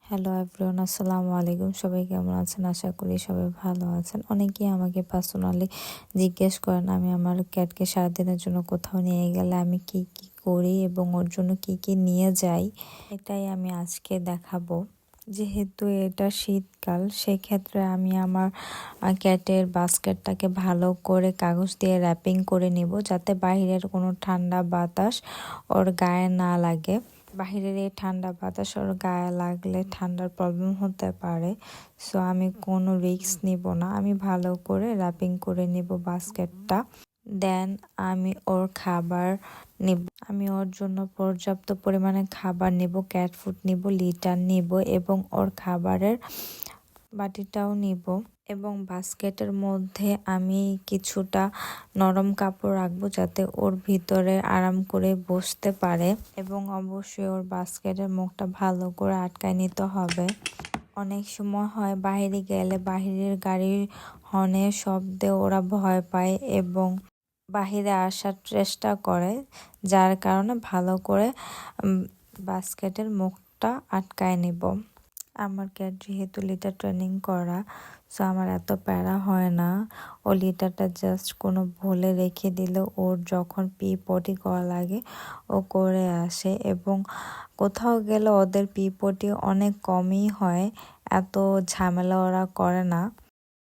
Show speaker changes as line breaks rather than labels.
Hello everyone, আসসালামু আলাইকুম। সবাই কেমন আছেন? আশা করি সবাই ভালো আছেন। অনেকেই আমাকে পার্সোনালি জিজ্ঞেস করেন আমি আমার ক্যাটকে সারাদিনের জন্য কোথাও নিয়ে গেলে আমি কি কি করি এবং ওর জন্য কি কি নিয়ে যাই, এটাই আমি আজকে দেখাবো। যেহেতু এটা শীতকাল, সেক্ষেত্রে আমি আমার ক্যাটের বাস্কেটটাকে ভালো করে কাগজ দিয়ে র্যাপিং করে নিব, যাতে বাইরের কোনো ঠান্ডা বাতাস ওর গায়ে না লাগে। বাহিরের এই ঠান্ডা বাতাস ওর গায়ে লাগলে ঠান্ডার প্রবলেম হতে পারে। সো আমি কোনো রিস্ক নিব না, আমি ভালো করে র্যাপিং করে নিব বাস্কেটটা। দেন আমি ওর খাবার নিব। আমি ওর জন্য পর্যাপ্ত পরিমাণে খাবার নিব, ক্যাট ফুড নিব, লিটার নিব এবং ওর খাবারের বাটিটাও নিব। এবং বাস্কেটের মধ্যে আমি কিছুটা নরম কাপড় রাখবো, যাতে ওর ভিতরে আরাম করে বসতে পারে। এবং অবশ্যই ওর বাস্কেটের মুখটা ভালো করে আটকায় নিতে হবে। অনেক সময় হয় বাইরে গেলে বাহিরের গাড়ির হর্নের শব্দে ওরা ভয় পায় এবং বাহিরে আসার চেষ্টা করে, যার কারণে ভালো করে বাস্কেটের মুখটা আটকায় নিব। আমার ক্যাট যেহেতু লিটার ট্রেনিং করা, সো আমার এত প্যারা হয় না। ও লিটারটা জাস্ট কোনো ভুলে রেখে দিলে ওর যখন পি পটি করা লাগে ও করে আসে। এবং কোথাও গেলে ওদের পি পটি অনেক কমই হয়, এত ঝামেলা ওরা করে না।